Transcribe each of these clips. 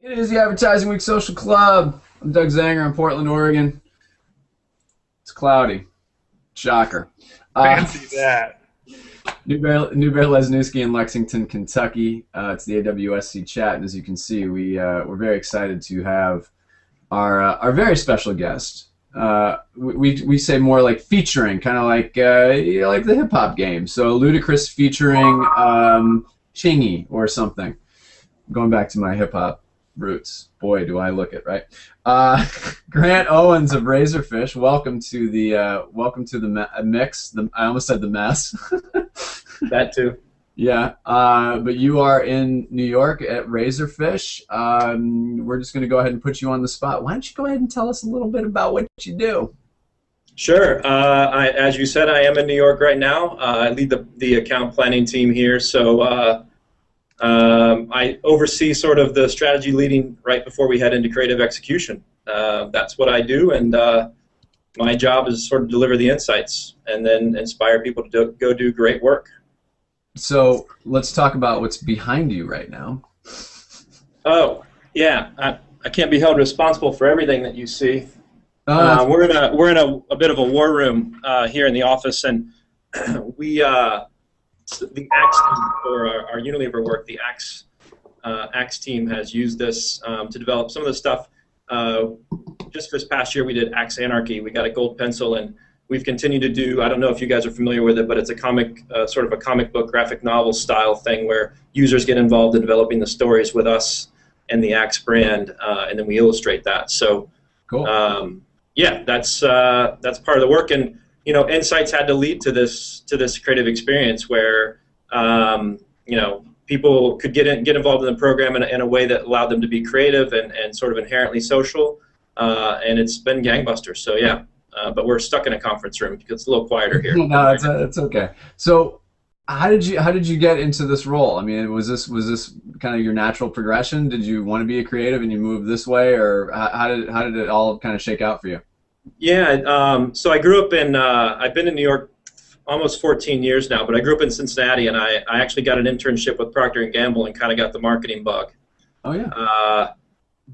It is the Advertising Week Social Club. I'm Doug Zanger in Portland, Oregon. It's cloudy. Shocker. Fancy that. New Bear Lesniewski in Lexington, Kentucky. It's the AWSC chat, and as you can see, we're very excited to have our very special guest. We say more like featuring, kind of like like the hip hop game. So Ludacris featuring Chingy or something. Going back to my hip hop roots. Boy, do I look it, right? Grant Owens of Razorfish, welcome to the mix. I almost said the mess. That too. Yeah, but you are in New York at Razorfish. We're just going to go ahead and put you on the spot. Why don't you go ahead and tell us a little bit about what you do? Sure. As you said, I am in New York right now. I lead the account planning team here, so I oversee sort of the strategy leading right before we head into creative execution. That's what I do, and my job is sort of deliver the insights and then inspire people to go do great work. So let's talk about what's behind you right now. Oh, yeah. I can't be held responsible for everything that you see. We're in a bit of a war room here in the office, and we the Axe team for our Unilever work. The Axe team has used this to develop some of the stuff. Just this past year, we did Axe Anarchy. We got a gold pencil, and we've continued to do, I don't know if you guys are familiar with it, but it's a comic, sort of a comic book graphic novel style thing where users get involved in developing the stories with us and the Axe brand, and then we illustrate that. So, cool. Yeah, that's part of the work, and insights had to lead to this creative experience where people could get involved in the program in a way that allowed them to be creative and sort of inherently social, and it's been gangbusters. So yeah. But we're stuck in a conference room because it's a little quieter here. No, it's okay. So, how did you get into this role? I mean, was this kind of your natural progression? Did you want to be a creative and you moved this way, or how did it all kind of shake out for you? Yeah. So I grew up in. I've been in New York almost 14 years now, but I grew up in Cincinnati, and I actually got an internship with Procter and Gamble and kind of got the marketing bug. Oh yeah.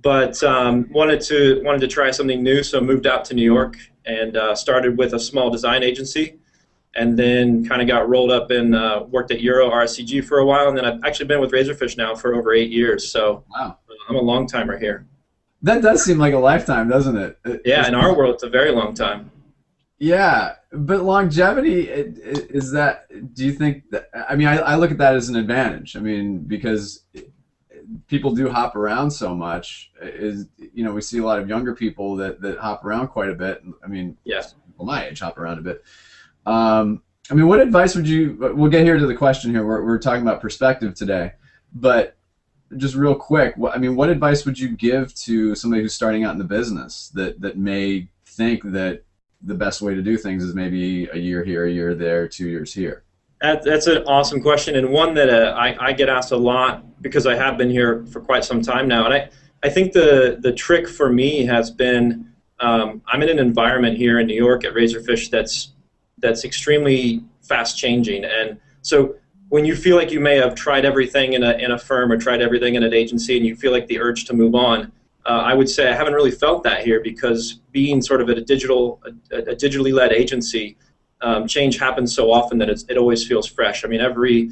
But wanted to try something new, so moved out to New York and started with a small design agency, and then kind of got rolled up and worked at Euro RSCG for a while, and then I've actually been with Razorfish now for over 8 years. So wow. I'm a long timer here. That does seem like a lifetime, doesn't it? Yeah, in our world, it's a very long time. Yeah, but longevity is that? Do you think that? I mean, I look at that as an advantage. I mean, because people do hop around so much. We see a lot of younger people that hop around quite a bit. I mean, yes, people my age hop around a bit. I mean, what advice would you? We'll get here to the question here. We're talking about perspective today, but just real quick, what advice would you give to somebody who's starting out in the business that may think that the best way to do things is maybe a year here, a year there, 2 years here? That's an awesome question, and one that I get asked a lot because I have been here for quite some time now. And I think the trick for me has been I'm in an environment here in New York at Razorfish that's extremely fast changing, and so when you feel like you may have tried everything in a firm or tried everything in an agency, and you feel like the urge to move on, I would say I haven't really felt that here, because being sort of at a digitally led agency, change happens so often that it always feels fresh. I mean, every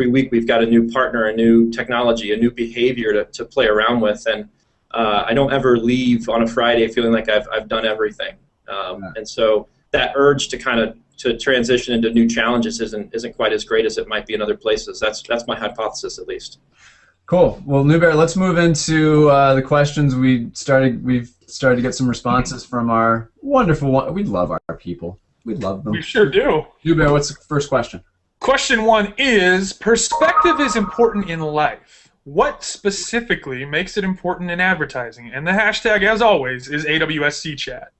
week we've got a new partner, a new technology, a new behavior to play around with, and I don't ever leave on a Friday feeling like I've done everything. And so that urge to kind of to transition into new challenges isn't quite as great as it might be in other places. That's my hypothesis, at least. Cool. Well, New Bear, let's move into the questions. We've started to get some responses from our wonderful one. We love our people. We love them. We sure do. New Bear, what's the first question? Question 1 is, perspective is important in life. What specifically makes it important in advertising? And the hashtag, as always, is AWSC chat.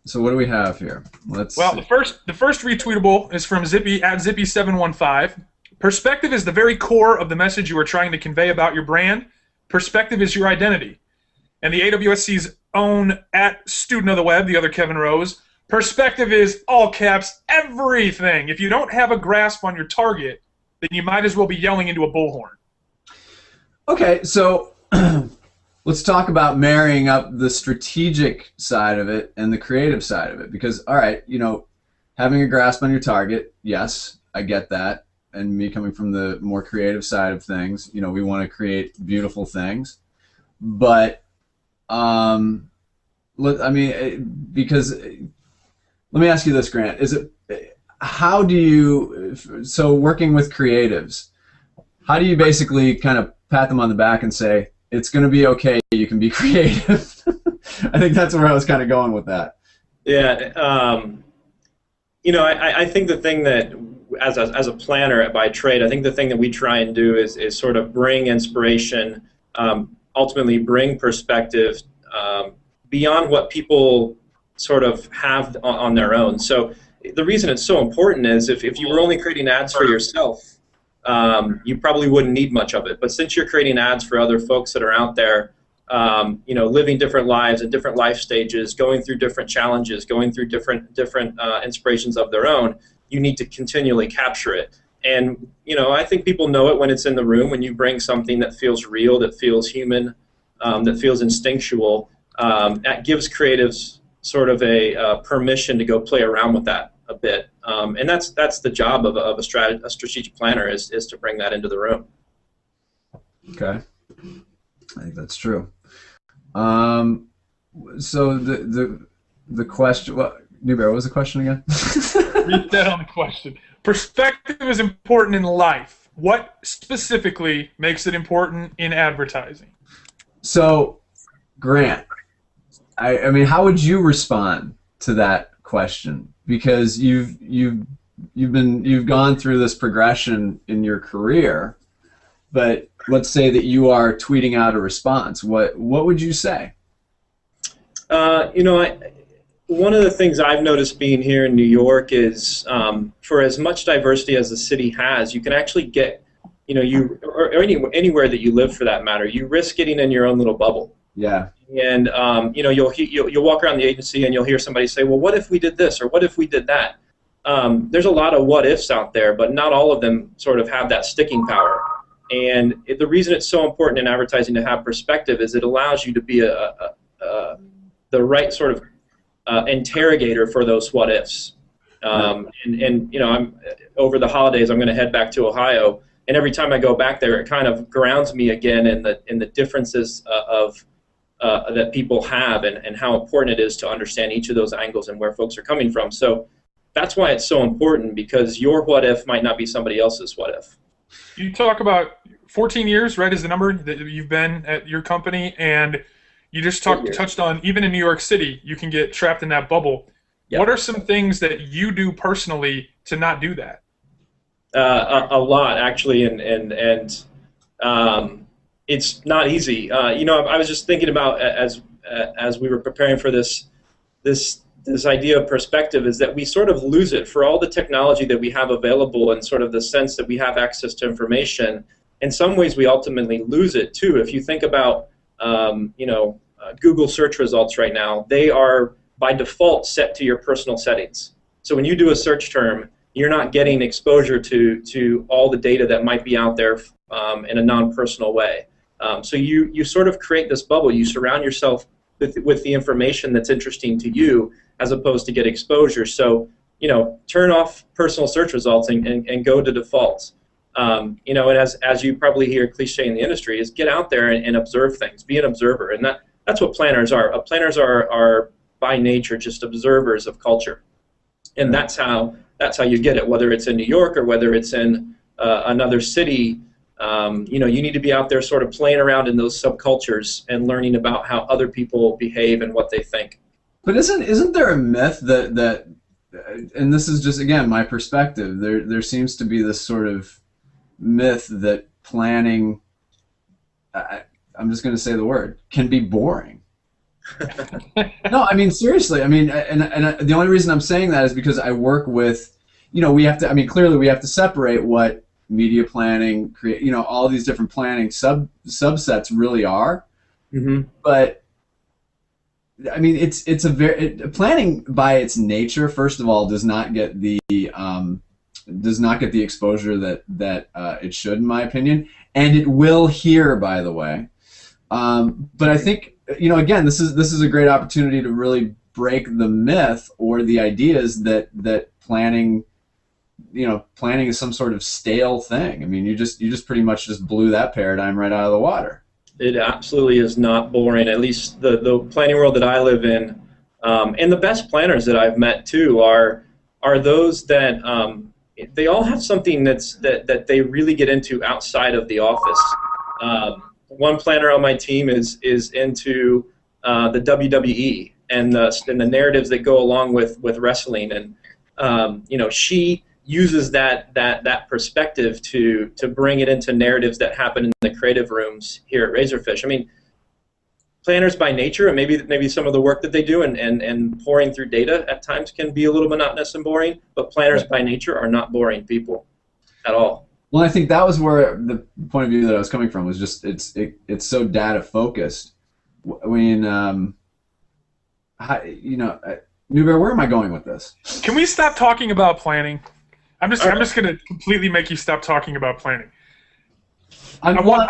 So what do we have here? The first retweetable is from Zippy at Zippy715. Perspective is the very core of the message you are trying to convey about your brand. Perspective is your identity. And the AWSC's own at Student of the Web, the other Kevin Rose, perspective is, all caps, everything. If you don't have a grasp on your target, then you might as well be yelling into a bullhorn. Okay, so let's talk about marrying up the strategic side of it and the creative side of it. Because, all right, having a grasp on your target, yes, I get that. And me coming from the more creative side of things, we want to create beautiful things. But, because let me ask you this, Grant: how do you, so working with creatives, how do you basically kind of pat them on the back and say, it's going to be okay, you can be creative? I think that's where I was kind of going with that. Yeah, I think the thing that, as a planner by trade, I think the thing that we try and do is sort of bring inspiration, ultimately bring perspective beyond what people sort of have on their own. So the reason it's so important is if you were only creating ads for yourself, you probably wouldn't need much of it. But since you're creating ads for other folks that are out there, living different lives and different life stages, going through different challenges, going through different inspirations of their own, you need to continually capture it. And I think people know it when it's in the room, when you bring something that feels real, that feels human, that feels instinctual. That gives creatives sort of a permission to go play around with that a bit. And that's the job of a strategic planner is to bring that into the room. Okay, I think that's true. So the question, Newbear, what was the question again? Read that on the question. Perspective is important in life. What specifically makes it important in advertising? So, Grant, I mean, how would you respond to that question? Because you've gone through this progression in your career, but let's say that you are tweeting out a response. What would you say? One of the things I've noticed being here in New York is for as much diversity as the city has, you can actually get, or anywhere that you live for that matter, you risk getting in your own little bubble. Yeah. And you'll walk around the agency and you'll hear somebody say, well, what if we did this or what if we did that? There's a lot of what ifs out there, but not all of them sort of have that sticking power. And the reason it's so important in advertising to have perspective is it allows you to be the right sort of interrogator for those what ifs. I'm over the holidays, I'm going to head back to Ohio, and every time I go back there, it kind of grounds me again in the differences that people have and how important it is to understand each of those angles and where folks are coming from. So that's why it's so important, because your what if might not be somebody else's what if. You talk about 14 years, right, is the number that you've been at your company, and you just touched on, even in New York City, you can get trapped in that bubble. Yep. What are some things that you do personally to not do that? A lot, actually, and it's not easy. I was just thinking about as we were preparing for this idea of perspective, is that we sort of lose it for all the technology that we have available and sort of the sense that we have access to information. In some ways, we ultimately lose it too. If you think about Google search results right now, they are by default set to your personal settings. So when you do a search term, you're not getting exposure to all the data that might be out there in a non-personal way. So you sort of create this bubble. You surround yourself with the information that's interesting to you, as opposed to get exposure. So turn off personal search results and go to defaults. And as you probably hear cliche in the industry, is get out there and observe things. Be an observer, and that's what planners are. Planners are by nature just observers of culture, and that's how you get it. Whether it's in New York or whether it's in another city, you need to be out there sort of playing around in those subcultures and learning about how other people behave and what they think. But isn't there a myth that and this is just, again, my perspective, there seems to be this sort of myth that planning, I'm just going to say the word, can be boring. No, I mean, seriously. I mean, and the only reason I'm saying that is because I work with, we have to, I mean, clearly we have to separate what media planning, all these different planning subsets really are. Mm-hmm. But I mean, it's a very, planning by its nature, first of all, does not get the exposure that it should, in my opinion, and it will here, by the way. But I think, again, this is a great opportunity to really break the myth or the ideas that planning is some sort of stale thing. I mean, you just pretty much just blew that paradigm right out of the water. It absolutely is not boring. At least the planning world that I live in, and the best planners that I've met too are those that they all have something that they really get into outside of the office. One planner on my team is into the WWE and the narratives that go along with wrestling, and she uses that perspective to bring it into narratives that happen in the creative rooms here at Razorfish. I mean, planners by nature, and maybe some of the work that they do and pouring through data at times can be a little monotonous and boring, but planners by nature are not boring people at all. Well, I think that was where the point of view that I was coming from was just it's so data focused. I mean, Newbear, where am I going with this? Can we stop talking about planning? I'm just going to completely make you stop talking about planning. I want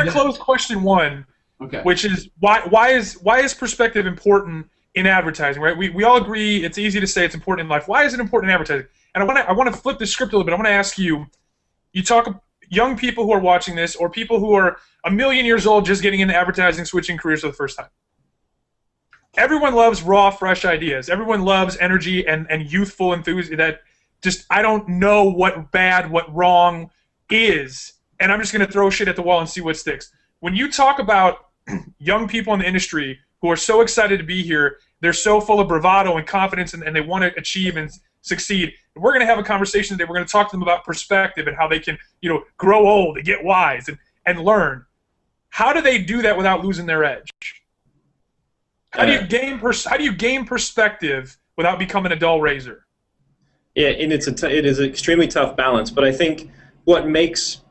to close question one, okay, which is why is perspective important in advertising? Right? We all agree it's easy to say it's important in life. Why is it important in advertising? And I want to flip the script a little bit. I want to ask you. You talk young people who are watching this, or people who are a million years old just getting into advertising, switching careers for the first time. Everyone loves raw, fresh ideas. Everyone loves energy and youthful enthusiasm that just, I don't know what bad, what wrong is, and I'm just going to throw shit at the wall and see what sticks. When you talk about young people in the industry who are so excited to be here, they're so full of bravado and confidence, and they want to achieve and succeed. We're going to have a conversation today. We're going to talk to them about perspective and how they can, grow old and get wise and learn. How do they do that without losing their edge? How do you gain perspective without becoming a dull razor? Yeah, and it is an extremely tough balance. But I think what makes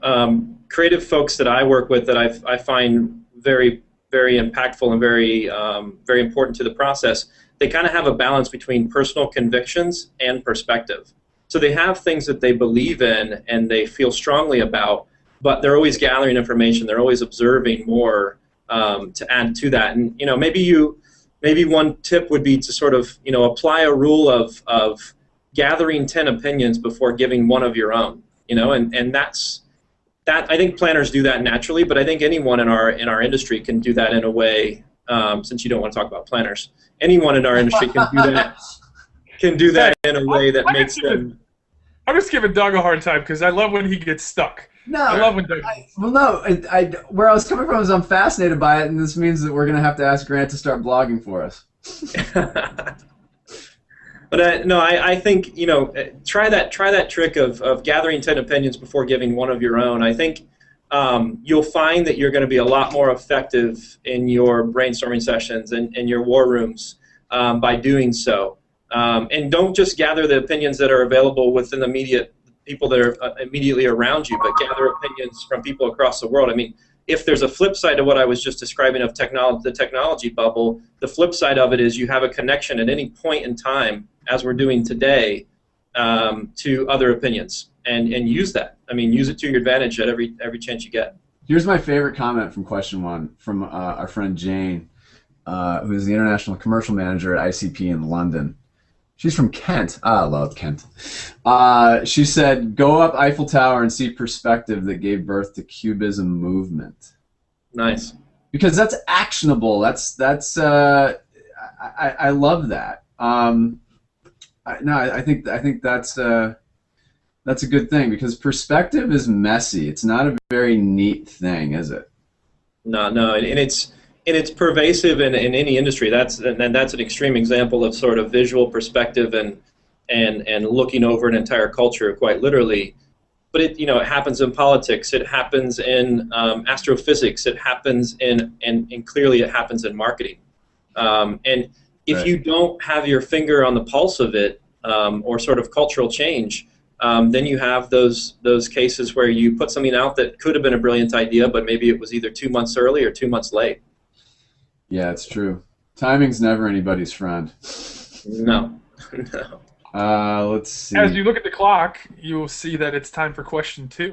creative folks that I work with that I find very, very impactful and very very important to the process, they kind of have a balance between personal convictions and perspective. So they have things that they believe in and they feel strongly about, but they're always gathering information. They're always observing more to add to that. And maybe one tip would be to sort of apply a rule of gathering 10 opinions before giving one of your own. And that's that. I think planners do that naturally, but I think anyone in our industry can do that in a way. Since you don't want to talk about planners, anyone in our industry can do that. Can do that in a way that makes them. I'm just giving Doug a hard time because I love when he gets stuck. No, I love when Doug. Where I was coming from is I'm fascinated by it, and this means that we're going to have to ask Grant to start blogging for us. But I think try that trick of gathering 10 opinions before giving one of your own. I think you'll find that you're going to be a lot more effective in your brainstorming sessions and your war rooms by doing so. And don't just gather the opinions that are available within the immediate people that are immediately around you, but gather opinions from people across the world. I mean, if there's a flip side to what I was just describing of the technology bubble, the flip side of it is you have a connection at any point in time, as we're doing today, to other opinions, and use that. I mean, use it to your advantage at every chance you get. Here's my favorite comment from question one from our friend Jane, who is the International Commercial Manager at ICP in London. She's from Kent. I love Kent. She said, "Go up Eiffel Tower and see perspective that gave birth to Cubism movement." Nice. Because that's actionable. I love that. I think that's a good thing, because perspective is messy. It's not a very neat thing, is it? No, and it's pervasive in any industry. That's an extreme example of sort of visual perspective and looking over an entire culture quite literally. But it happens in politics. It happens in astrophysics. It happens and clearly it happens in marketing. And if you don't have your finger on the pulse of it, or sort of cultural change, then you have those cases where you put something out that could have been a brilliant idea, but maybe it was either 2 months early or 2 months late. Yeah, it's true. Timing's never anybody's friend. No. Let's see. As you look at the clock, you'll see that it's time for question 2.